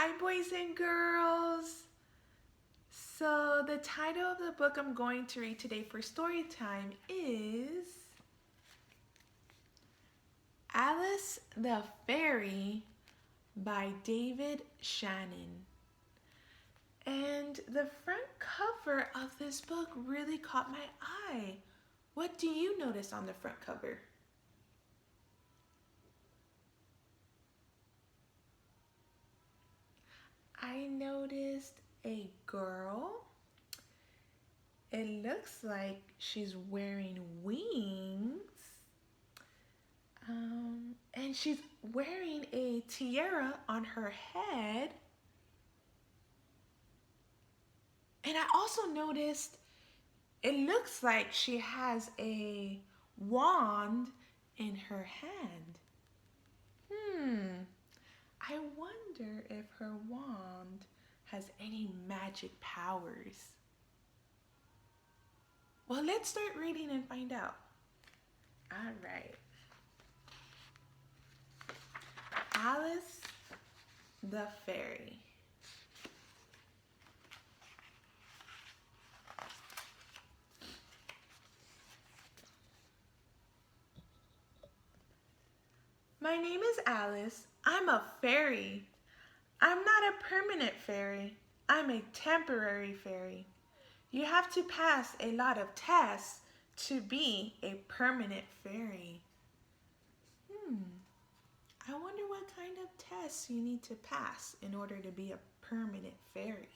Hi, boys and girls. So, the title of the book I'm going to read today for story time is Alice the Fairy by David Shannon. And the front cover of this book really caught my eye. What do you notice on the front cover? I noticed a girl. It looks like she's wearing wings. And she's wearing a tiara on her head. And I also noticed it looks like she has a wand in her hand. I wonder if her wand has any magic powers. Well, let's start reading and find out. All right. Alice the Fairy. My name is Alice. I'm a fairy. I'm not a permanent fairy. I'm a temporary fairy. You have to pass a lot of tests to be a permanent fairy. I wonder what kind of tests you need to pass in order to be a permanent fairy.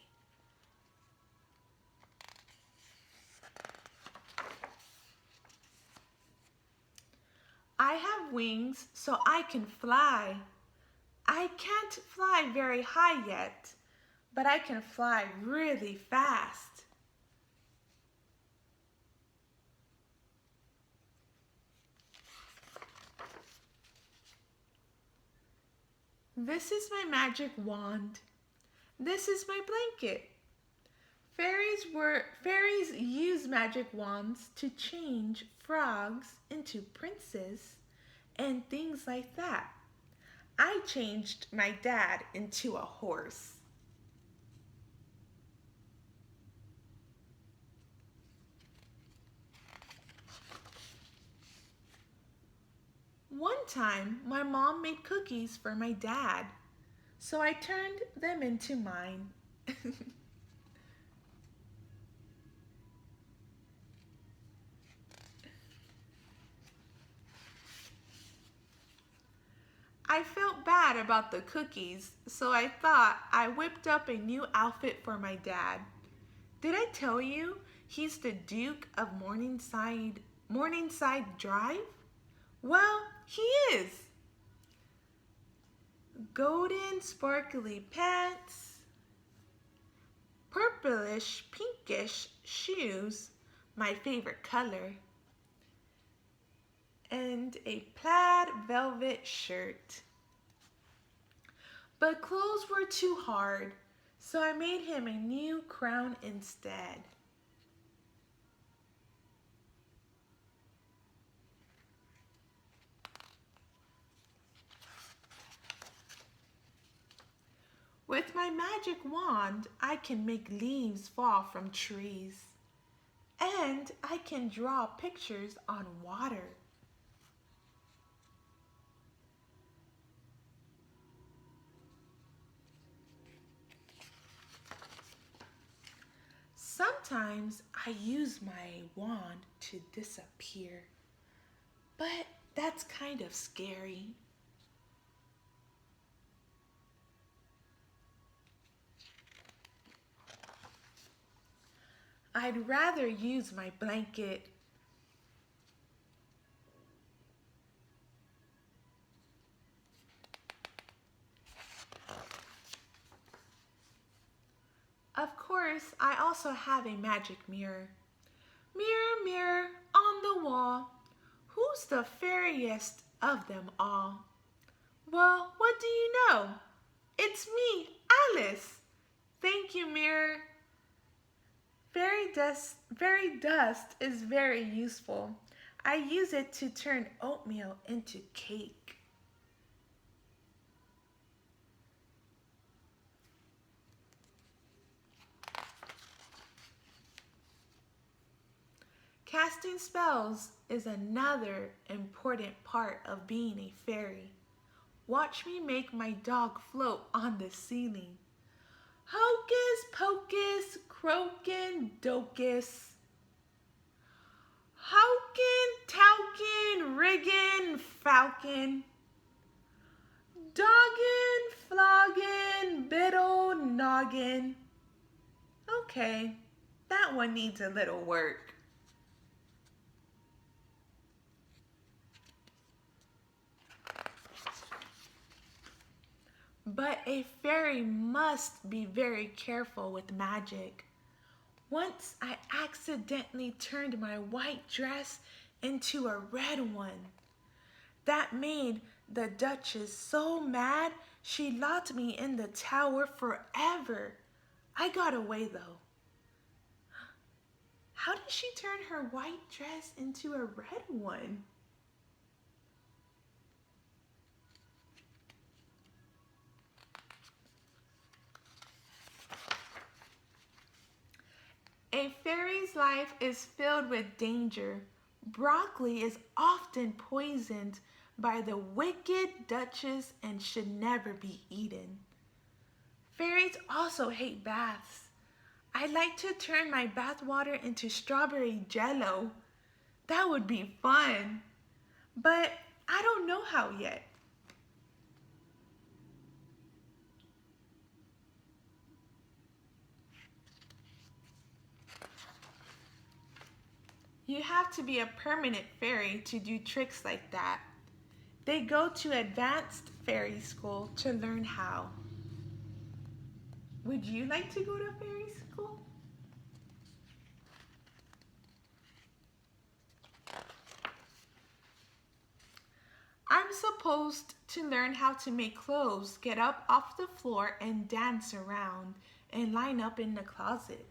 I have wings so I can fly. I can't fly very high yet, but I can fly really fast. This is my magic wand. This is my blanket. Fairies use magic wands to change frogs into princes and things like that. I changed my dad into a horse. One time, my mom made cookies for my dad, so I turned them into mine. I felt bad about the cookies, so I thought I whipped up a new outfit for my dad. Did I tell you he's the Duke of Morningside Drive? Well, he is. Golden sparkly pants, purplish pinkish shoes, my favorite color, and a plaid velvet shirt. But clothes were too hard, so I made him a new crown instead. With my magic wand, I can make leaves fall from trees. And I can draw pictures on water. Sometimes I use my wand to disappear, but that's kind of scary. I'd rather use my blanket. Of course, I also have a magic mirror. Mirror, mirror on the wall, who's the fairiest of them all? Well, what do you know? It's me, Alice. Thank you, mirror. Fairy dust is very useful. I use it to turn oatmeal into cake. Casting spells is another important part of being a fairy. Watch me make my dog float on the ceiling. Hocus pocus, croakin' docus. Howkin, towkin, riggin, falcon. Doggin, floggin, biddle, noggin. Okay, that one needs a little work. But a fairy must be very careful with magic. Once I accidentally turned my white dress into a red one. That made the Duchess so mad she locked me in the tower forever. I got away though. How did she turn her white dress into a red one? A fairy's life is filled with danger. Broccoli is often poisoned by the wicked Duchess and should never be eaten. Fairies also hate baths. I like to turn my bath water into strawberry jello. That would be fun. But I don't know how yet. You have to be a permanent fairy to do tricks like that. They go to advanced fairy school to learn how. Would you like to go to fairy school? I'm supposed to learn how to make clothes, get up off the floor and dance around and line up in the closet.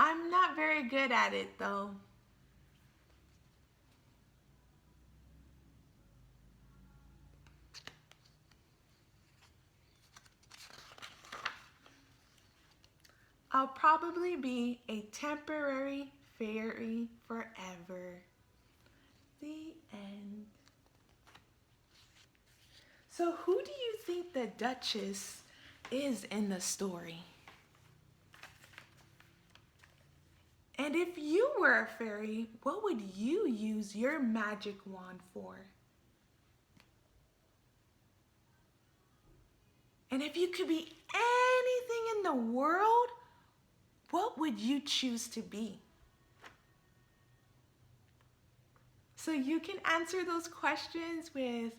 I'm not very good at it though. I'll probably be a temporary fairy forever. The end. So who do you think the Duchess is in the story? And if you were a fairy, what would you use your magic wand for? And if you could be anything in the world, what would you choose to be? So you can answer those questions with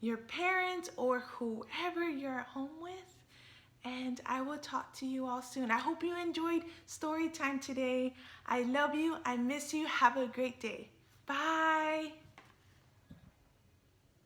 your parents or whoever you're at home with. And I will talk to you all soon. I hope you enjoyed story time today. I love you. I miss you. Have a great day. Bye.